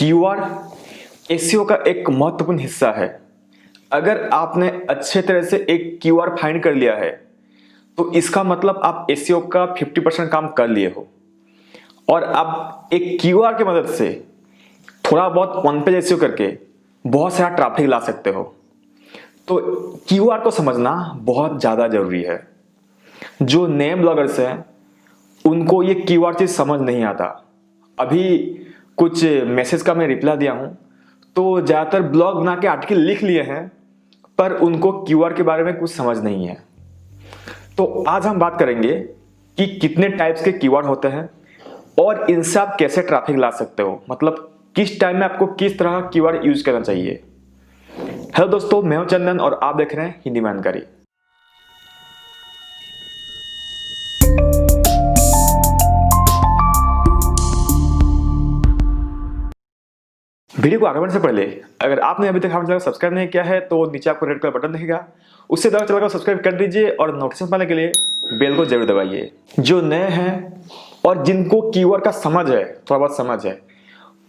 Keyword SEO का एक महत्वपूर्ण हिस्सा है। अगर आपने अच्छे तरह से एक कीवर्ड फाइंड कर लिया है तो इसका मतलब आप एसईओ का 50% काम कर लिए हो और आप एक कीवर्ड की मदद से थोड़ा बहुत वन पेज एसईओ करके बहुत सारा ट्रैफिक ला सकते हो। तो कीवर्ड को समझना बहुत ज़्यादा जरूरी है। जो नए ब्लॉगर्स हैं उनको ये कीवर्ड चीज़ समझ नहीं आता। अभी कुछ मैसेज का मैं रिप्लाई दिया हूँ तो ज़्यादातर ब्लॉग बना के आर्टिकल लिख लिए हैं पर उनको कीवर्ड के बारे में कुछ समझ नहीं है। तो आज हम बात करेंगे कि कितने टाइप्स के कीवर्ड होते हैं और इनसे आप कैसे ट्रैफिक ला सकते हो, मतलब किस टाइम में आपको किस तरह का कीवर्ड यूज करना चाहिए। हेलो दोस्तों, मैं हूं चंदन और आप देख रहे हैं हिंदी में जानकारी। वीडियो को आगे बढ़ने से पहले अगर आपने अभी तक हमारे चैनल को सब्सक्राइब नहीं किया है तो नीचे आपको रेड कलर बटन दिखेगा, उससे दबा चैनल को सब्सक्राइब कर दीजिए और नोटिफिकेशन पाने के लिए बेल को जरूर दबाइए। जो नए हैं और जिनको कीवर्ड का समझ है, थोड़ा बहुत समझ है,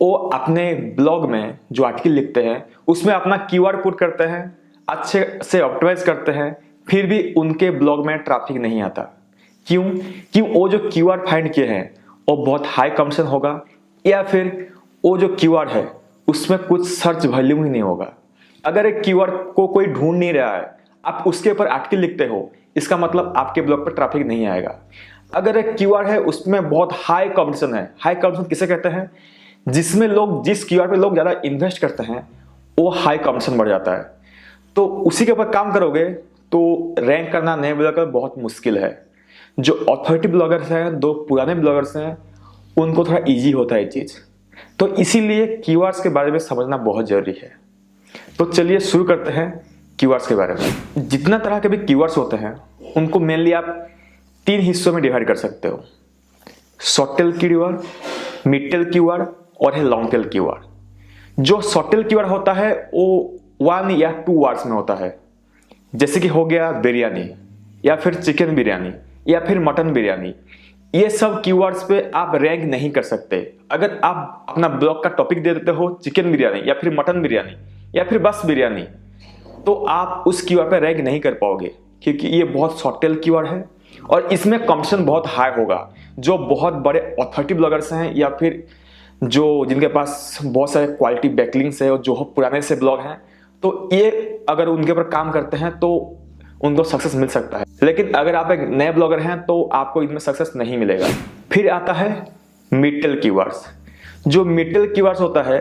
वो अपने ब्लॉग में जो आर्टिकल लिखते हैं उसमें अपना कीवर्ड पुट करते हैं, अच्छे से ऑप्टिमाइज करते हैं, फिर भी उनके ब्लॉग में ट्रैफिक नहीं आता। क्यों? कि वो जो कीवर्ड फाइंड किए हैं वो बहुत हाई कमीशन होगा या फिर वो जो कीवर्ड है उसमें कुछ सर्च वैल्यू ही नहीं होगा। अगर एक कीवर्ड को कोई ढूंढ नहीं रहा है, आप उसके ऊपर आर्टिकल लिखते हो, इसका मतलब आपके ब्लॉग पर ट्रैफिक नहीं आएगा। अगर एक कीवर्ड है उसमें बहुत हाई कॉम्पिटिशन है, हाई कॉम्पिटिशन किसे कहते हैं? जिसमें लोग, जिस कीवर्ड पे लोग ज्यादा इन्वेस्ट करते हैं वो हाई कॉम्पिटिशन बढ़ जाता है। तो उसी के ऊपर काम करोगे तो रैंक करना नए ब्लॉगर बहुत मुश्किल है। जो ऑथोरिटी ब्लॉगर्स हैं, दो पुराने ब्लॉगर्स हैं, उनको थोड़ा ईजी होता है ये चीज। तो इसीलिए कीवर्ड्स के बारे में समझना बहुत जरूरी है। तो चलिए शुरू करते हैं कीवर्ड्स के बारे में। जितना तरह के भी कीवर्ड्स होते हैं उनको मेनली आप तीन हिस्सों में डिवाइड कर सकते हो: short tail keyword, mid tail keyword और है लॉन्ग टेल कीवर्ड। जो शॉर्ट टेल कीवर्ड होता है वो 1 या 2 वर्ड्स में होता है, जैसे कि हो गया बिरयानी या फिर चिकन बिरयानी या फिर मटन बिरयानी। ये सब कीवर्ड्स पे आप रैंक नहीं कर सकते। अगर आप अपना ब्लॉग का टॉपिक दे देते हो चिकन बिरयानी या फिर मटन बिरयानी या फिर बस बिरयानी, तो आप उस कीवर्ड पे रैंक नहीं कर पाओगे क्योंकि ये बहुत शॉर्ट टेल कीवर्ड है और इसमें कॉम्पिटिशन बहुत हाई होगा। जो बहुत बड़े ऑथोरिटी ब्लॉगर्स हैं या फिर जो जिनके पास बहुत सारे क्वालिटी बैकलिंक्स है और जो पुराने से ब्लॉग हैं, तो ये अगर उनके ऊपर काम करते हैं तो उनको सक्सेस मिल सकता है। लेकिन अगर आप एक नए ब्लॉगर हैं तो आपको इनमें सक्सेस नहीं मिलेगा। फिर आता है मिड टेल कीवर्ड्स। जो मिड टेल कीवर्ड्स होता है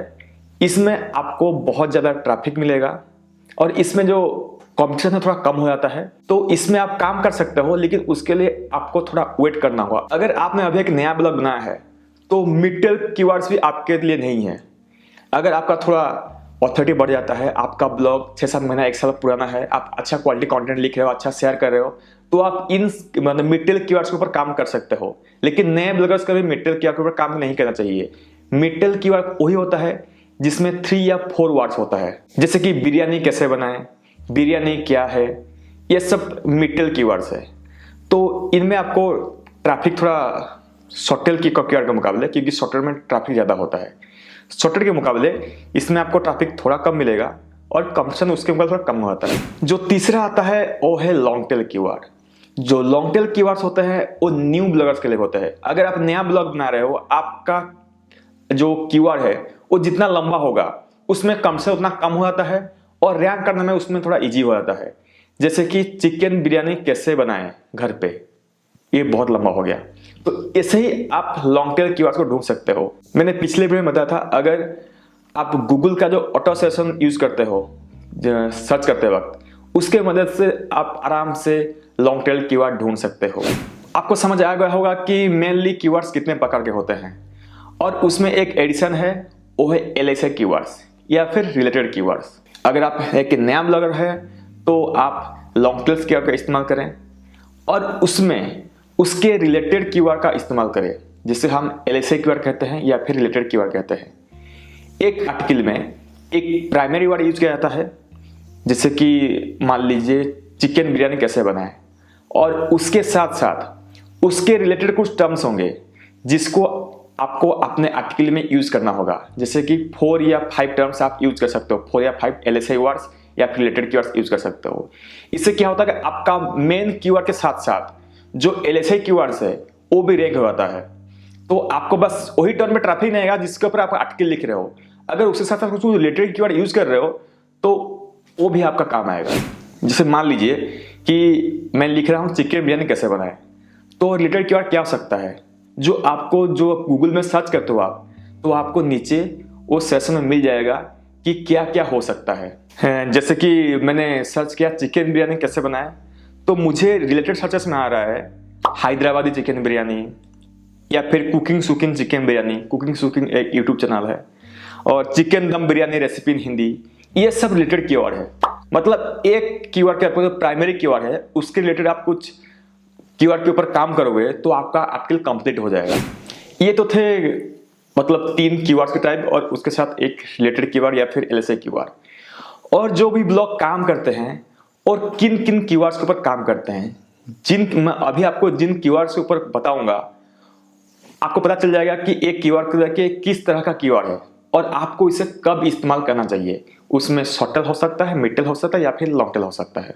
इसमें आपको बहुत ज़्यादा ट्रैफिक मिलेगा और इसमें जो कॉम्पिटिशन है थोड़ा कम हो जाता है। तो इसमें आप काम कर सकते हो लेकिन उसके लिए आपको थोड़ा वेट करना होगा। अगर आपने अभी एक नया ब्लॉग बनाया है तो मिड टेल कीवर्ड्स भी आपके लिए नहीं है। अगर आपका थोड़ा ऑथोरिटी बढ़ जाता है, आपका ब्लॉग 6-7 महीना 1 साल पुराना है, आप अच्छा क्वालिटी कंटेंट लिख रहे हो, अच्छा शेयर कर रहे हो, तो आप इन मतलब मिड टेल कीवर्ड्स के ऊपर काम कर सकते हो। लेकिन नए ब्लॉगर्स का भी मिड टेल कीवर्ड के ऊपर काम नहीं करना चाहिए। मिड टेल कीवर्ड वही होता है जिसमें 3 या 4 वर्ड्स होता है, जैसे कि बिरयानी कैसे बनाएं, बिरयानी क्या है, ये सब मिड टेल कीवर्ड्स है। तो इनमें आपको ट्रैफिक थोड़ा शॉर्ट टेल कीवर्ड के मुकाबले, क्योंकि शॉर्ट टेल में ट्रैफिक ज़्यादा होता है, शॉर्ट टेल के मुकाबले इसमें आपको ट्रैफिक थोड़ा कम मिलेगा और कॉम्पिटिशन उसके मुकाबले थोड़ा कम होता है। जो तीसरा आता है वो है लॉन्ग टेल कीवर्ड। जो लॉन्ग टेल कीवर्ड्स होते हैं वो न्यू ब्लॉगर्स के लिए होते हैं। अगर आप नया ब्लॉग बना रहे हो, आपका जो कीवर्ड है वो जितना लंबा होगा उसमें कॉम्पिटिशन उतना कम हो जाता है और रैंक करने में उसमें थोड़ा ईजी हो जाता है। जैसे कि चिकन बिरयानी कैसे बनाएं घर पे, ये बहुत लंबा हो गया। तो ऐसे ही आप लॉन्ग टेल कीवर्ड्स को ढूंढ सकते हो। मैंने पिछले वीडियो में बताया था, अगर आप गूगल का जो ऑटो सजेशन यूज करते हो सर्च करते वक्त, उसके मदद से आप आराम से लॉन्ग टेल कीवर्ड ढूंढ सकते हो। आपको समझ आ गया होगा कि मेनली कीवर्ड्स कितने प्रकार के होते हैं और उसमें एक एडिशन है, वो है एलएसए कीवर्ड्स या फिर रिलेटेड कीवर्ड्स। अगर आप एक नया ब्लॉगर है तो आप लॉन्ग टेल कीवर्ड का इस्तेमाल करें और उसमें उसके रिलेटेड कीवर्ड का इस्तेमाल करें, जिसे हम एलएसए कीवर्ड कहते हैं या फिर रिलेटेड कीवर्ड कहते हैं। एक आर्टिकल में एक प्राइमरी वर्ड यूज किया जाता है, जैसे कि मान लीजिए चिकन बिरयानी कैसे बनाएं, और उसके साथ साथ उसके रिलेटेड कुछ टर्म्स होंगे जिसको आपको अपने आर्टिकल में यूज करना होगा। जैसे कि 4 या 5 टर्म्स आप यूज कर सकते हो, 4 या 5 LSI वर्ड्स या फिर रिलेटेड कीवर्ड्स यूज कर सकते हो। इससे क्या होता है कि आपका मेन कीवर्ड के साथ साथ जो LSI कीवर्ड्स है वो भी रैंक हो जाता है। तो आपको बस वही टर्म में ट्रैफिक नहीं आएगा जिसके ऊपर आप आर्टिकल लिख रहे हो। अगर उसके साथ साथ कुछ रिलेटेड कीवर्ड यूज कर रहे हो तो वो भी आपका काम आएगा। जैसे मान लीजिए कि मैं लिख रहा हूँ चिकन बिरयानी कैसे बनाए, तो रिलेटेड कीवर्ड क्या हो सकता है जो आपको जो गूगल में सर्च करते हो आप, तो आपको नीचे वो सेशन में मिल जाएगा कि क्या क्या हो सकता है। जैसे कि मैंने सर्च किया चिकन बिरयानी कैसे बनाए, तो मुझे रिलेटेड सर्चेस में आ रहा है हैदराबादी चिकन बिरयानी या फिर कुकिंग सुकिंग चिकन बिरयानी। कुकिंग सुकिंग एक यूट्यूब चैनल है, और चिकन दम बिरयानी रेसिपी इन हिंदी। ये सब रिलेटेड कीवर्ड है। मतलब एक कीवर्ड के आपको जो प्राइमरी कीवर्ड है उसके रिलेटेड आप कुछ कीवर्ड के ऊपर काम करोगे तो आपका आर्टिकल कंप्लीट हो जाएगा। ये तो थे मतलब 3 कीवर्ड्स के टाइप, और उसके साथ एक रिलेटेड कीवर्ड या फिर LSI कीवर्ड। और जो भी ब्लॉग काम करते हैं और किन किन कीवर्ड्स के ऊपर काम करते हैं, मैं अभी आपको जिन कीवर्ड्स के ऊपर बताऊंगा आपको पता चल जाएगा कि एक कीवर्ड के किस तरह का कीवर्ड है और आपको इसे कब इस्तेमाल करना चाहिए। उसमें शॉर्ट टेल हो सकता है, मिड टेल हो सकता है या फिर लॉन्ग टेल हो सकता है।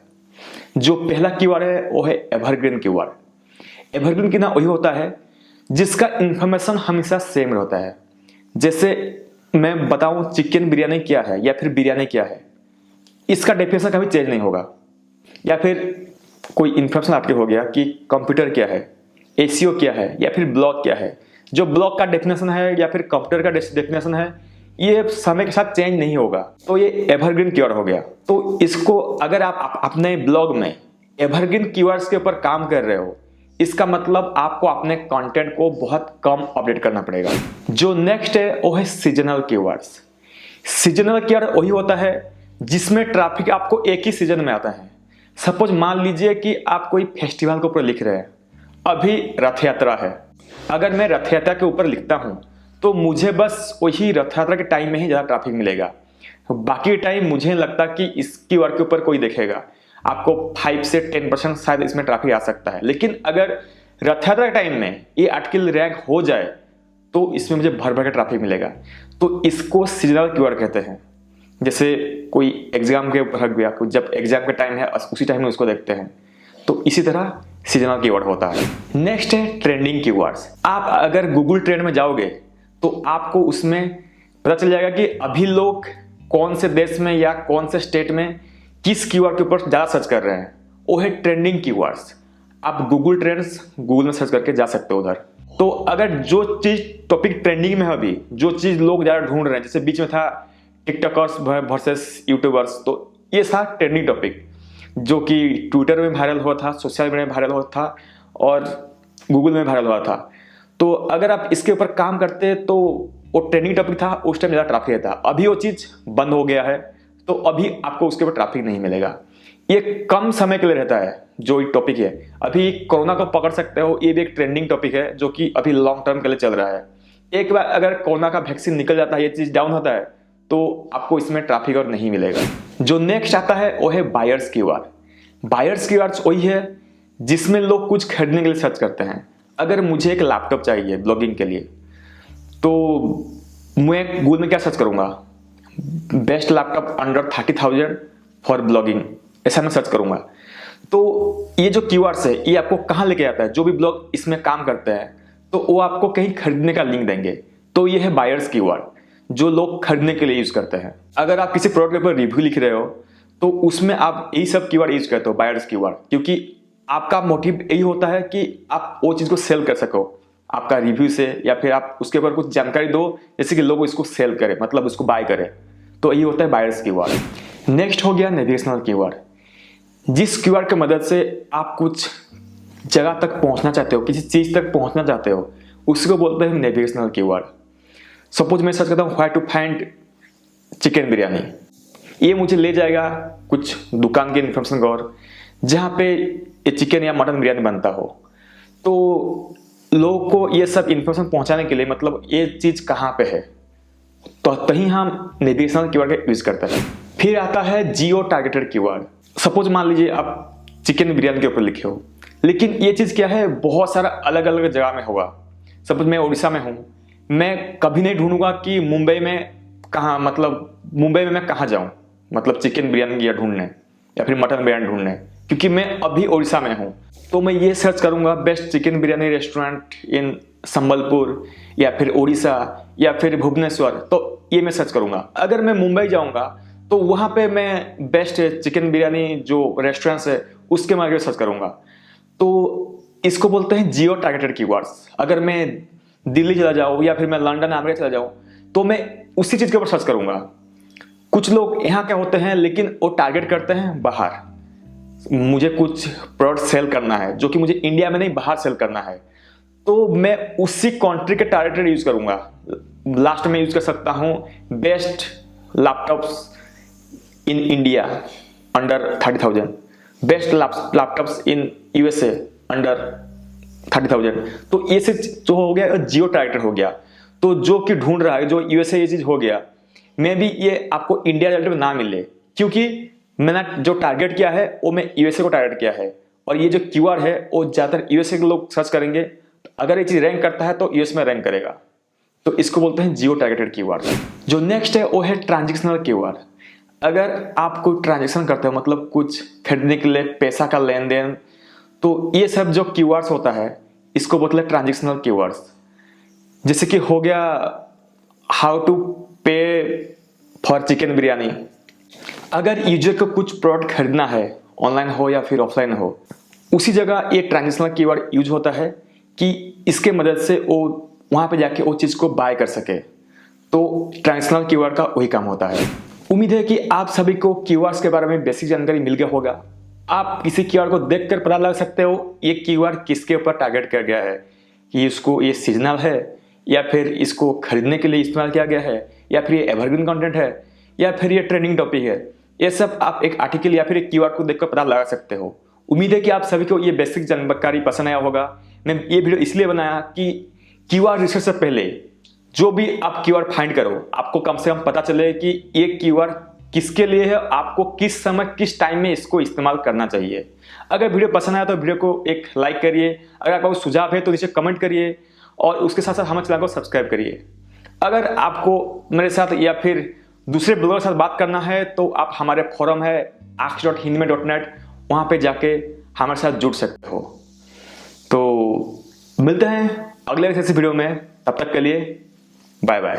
जो पहला कीवर्ड है वो है एवरग्रीन कीवर्ड। एवरग्रीन की ना वही होता है जिसका इंफॉर्मेशन हमेशा सेम रहता है। जैसे मैं बताऊं चिकन बिरयानी क्या है या फिर बिरयानी क्या है, इसका डेफिनेशन कभी चेंज नहीं होगा। या फिर कोई इंफॉर्मेशन आपके हो गया कि कंप्यूटर क्या है, SEO क्या है या फिर ब्लॉग क्या है, जो ब्लॉग का डेफिनेशन है या फिर कंप्यूटर का डेफिनेशन है ये समय के साथ चेंज नहीं होगा, तो ये एवरग्रीन कीवर्ड हो गया। तो इसको अगर आप अपने ब्लॉग में एवरग्रीन कीवर्ड्स के ऊपर काम कर रहे हो, इसका मतलब आपको अपने कंटेंट को बहुत कम अपडेट करना पड़ेगा। जो नेक्स्ट है वो है सीजनल कीवर्ड्स। सीजनल कीवर्ड वही होता है जिसमें ट्रैफिक आपको एक ही सीजन में आता है। सपोज मान लीजिए कि आप कोई फेस्टिवल के ऊपर लिख रहे हैं, अभी रथ यात्रा है। अगर मैं रथ यात्रा के ऊपर लिखता हूं तो मुझे बस वही रथ यात्रा के टाइम में ही ज्यादा ट्रैफिक मिलेगा, बाकी टाइम मुझे नहीं लगता कि इस कीवर्ड के ऊपर कोई देखेगा। आपको 5 से 10% शायद इसमें ट्रैफिक आ सकता है, लेकिन अगर रथ यात्रा के टाइम में ये आर्टिकल रैंक हो जाए तो इसमें मुझे भर भर के ट्रैफिक मिलेगा। तो इसको सीजनल कीवर्ड कहते हैं। जैसे कोई एग्जाम के ऊपर गया, जब एग्जाम का टाइम है उसी टाइम में उसको देखते हैं, तो इसी तरह सीजनल कीवर्ड होता है। नेक्स्ट है ट्रेंडिंग कीवर्ड्स। आप अगर गूगल ट्रेंड में जाओगे तो आपको उसमें पता चल जाएगा कि अभी लोग कौन से देश में या कौन से स्टेट में किस कीवर्ड के ऊपर ज्यादा सर्च कर रहे हैं, वो है ट्रेंडिंग कीवर्ड्स। आप गूगल ट्रेंड्स गूगल में सर्च करके जा सकते हो उधर। तो अगर जो चीज टॉपिक ट्रेंडिंग में है अभी, जो चीज लोग ज्यादा ढूंढ रहे हैं, जैसे बीच में था टिकटॉकर्स वर्सेस यूट्यूबर्स, तो ये था ट्रेंडिंग टॉपिक जो कि ट्विटर में वायरल हुआ था, सोशल मीडिया में वायरल हुआ था और गूगल में वायरल हुआ था। तो अगर आप इसके ऊपर काम करते तो वो ट्रेंडिंग टॉपिक था, उस टाइम ज़्यादा ट्रैफिक था। अभी वो चीज़ बंद हो गया है तो अभी आपको उसके ऊपर ट्रैफिक नहीं मिलेगा। ये कम समय के लिए रहता है जो एक टॉपिक है। अभी कोरोना को पकड़ सकते हो, ये भी एक ट्रेंडिंग टॉपिक है जो कि अभी लॉन्ग टर्म के लिए चल रहा है। एक बार अगर कोरोना का वैक्सीन निकल जाता है, ये चीज़ डाउन होता है, तो आपको इसमें ट्रैफिक और नहीं मिलेगा। जो नेक्स्ट आता है वो है बायर्स कीवर्ड। बायर्स कीवर्ड्स वही है जिसमें लोग कुछ खरीदने के लिए सर्च करते हैं। अगर मुझे एक लैपटॉप चाहिए ब्लॉगिंग के लिए, तो मैं गूगल में क्या सर्च करूंगा, best laptop under 30,000 for blogging, ऐसा मैं सर्च करूंगा। तो ये जो कीवर्ड्स है ये आपको कहाँ लेके आता है, जो भी ब्लॉग इसमें काम करते हैं तो वो आपको कहीं खरीदने का लिंक देंगे। तो ये है बायर्स कीवर्ड जो लोग खरीदने के लिए यूज करते हैं। अगर आप किसी प्रोडक्ट के ऊपर रिव्यू लिख रहे हो तो उसमें आप यही सब कीवर्ड यूज करते हो, बायर्स कीवर्ड, क्योंकि आपका मोटिव यही होता है कि आप वो चीज को सेल कर सको आपका रिव्यू से, या फिर आप उसके ऊपर कुछ जानकारी दो जैसे कि लोग इसको सेल करें, मतलब उसको बाय करें। तो यही होता है बायर्स कीवर्ड। नेक्स्ट हो गया नेविगेशनल कीवर्ड। जिस कीवर्ड की मदद से आप कुछ जगह तक पहुंचना चाहते हो, किसी चीज तक पहुंचना चाहते हो, उसको बोलते हैं नेविगेशनल कीवर्ड। सपोज मैं सर्च करता हूँ where to find chicken biryani, ये मुझे ले जाएगा कुछ दुकान के इन्फॉर्मेशन और जहाँ पे ये चिकन या मटन बिरयानी बनता हो। तो लोगों को ये सब इन्फॉर्मेशन पहुंचाने के लिए, मतलब ये चीज कहाँ पे है, तो तहीं हम नेविगेशनल कीवर्ड का यूज करते हैं। फिर आता है जियो टारगेटेड कीवर्ड। सपोज मान लीजिए आप चिकन बिरयानी के ऊपर लिखे हो, लेकिन ये चीज क्या है बहुत सारा अलग अलग जगह में होगा। सपोज मैं उड़ीसा में हूँ मैं कभी नहीं ढूंढूंगा कि मुंबई में कहाँ, मतलब मुंबई में मैं कहाँ जाऊँ, मतलब चिकन बिरयानी या ढूंढने या फिर मटन बिरयानी ढूंढने, क्योंकि मैं अभी उड़ीसा में हूँ। तो मैं ये सर्च करूंगा best chicken biryani restaurant in Sambalpur या फिर उड़ीसा या फिर भुवनेश्वर, तो ये मैं सर्च करूंगा। अगर मैं मुंबई जाऊंगा तो वहाँ पे मैं बेस्ट चिकन बिरयानी जो रेस्टोरेंट्स है उसके बारे में सर्च करूंगा। तो इसको बोलते हैं जियो टारगेटेड कीवर्ड्स। अगर मैं दिल्ली चला जाऊँ या फिर मैं लंदन अमेरिका चला जाऊँ तो मैं उसी चीज़ के ऊपर सर्च करूंगा। कुछ लोग यहाँ क्या होते हैं लेकिन वो टारगेट करते हैं बाहर। मुझे कुछ प्रोडक्ट सेल करना है जो कि मुझे इंडिया में नहीं बाहर सेल करना है, तो मैं उसी कंट्री के टारगेटेड यूज करूंगा। लास्ट में यूज कर सकता हूं best laptops in India under 30,000, best laptops in USA under 30,000। तो ये से जो हो गया जियो टारगेटेड हो गया। तो जो कि ढूंढ रहा है जो यूएसए ये चीज हो गया, मे भी ये आपको इंडिया रिलेटेड में ना मिले, क्योंकि मैंने जो टारगेट किया है वो मैं यूएसए को टारगेट किया है। और ये जो क्यूआर है वो ज्यादातर यूएसए के लोग सर्च करेंगे। अगर ये चीज रैंक करता है तो यूएस में रैंक करेगा। तो इसको बोलते हैं जियो टारगेटेड कीवर्ड। जो नेक्स्ट है वो है ट्रांजेक्शनल कीवर्ड। अगर आप कोई ट्रांजेक्शन करते हो, मतलब कुछ खरीदने के लिए पैसा का लेन देन, तो ये सब जो कीवर्ड्स होता है इसको बोलते हैं ट्रांजेक्शनल कीवर्ड्स। जैसे कि हो गया हाउ टू पे फॉर चिकन बिरयानी। अगर यूजर को कुछ प्रोडक्ट खरीदना है, ऑनलाइन हो या फिर ऑफलाइन हो, उसी जगह ये ट्रांजेक्शनल कीवर्ड यूज होता है कि इसके मदद से वो वहां पे जाके वो चीज को बाय कर सके। तो ट्रांजेक्शनल कीवर्ड का वही काम होता है। उम्मीद है कि आप सभी को कीवर्ड्स के बारे में बेसिक जानकारी मिल गया होगा। आप किसी कीवर्ड को देखकर पता लगा सकते हो ये कीवर्ड किसके ऊपर टारगेट किया गया है, कि इसको ये सीजनल है या फिर इसको खरीदने के लिए इस्तेमाल किया गया है या फिर ये एवरग्रीन कंटेंट है या फिर ये ट्रेंडिंग टॉपिक है। ये सब आप एक आर्टिकल या फिर एक कीवर्ड को देखकर पता लगा सकते हो। उम्मीद है कि आप सभी को ये बेसिक जानकारी पसंद आया होगा। मैं ये वीडियो इसलिए बनाया कि कीवर्ड रिसर्च से पहले जो भी आप कीवर्ड फाइंड करो, आपको कम से कम पता चले कि ये कीवर्ड किसके लिए है, आपको किस समय किस टाइम में इसको इस्तेमाल करना चाहिए। अगर वीडियो पसंद आया तो वीडियो को एक लाइक करिए। अगर आपका कोई सुझाव है तो नीचे कमेंट करिए और उसके साथ साथ हमारे चैनल को सब्सक्राइब करिए। अगर आपको मेरे साथ या फिर दूसरे ब्लॉगर के साथ बात करना है तो आप हमारे फोरम है ask.hinme.net, वहां पे जाके हमारे साथ जुड़ सकते हो। तो मिलते हैं अगले किसी वीडियो में, तब तक के लिए बाय बाय।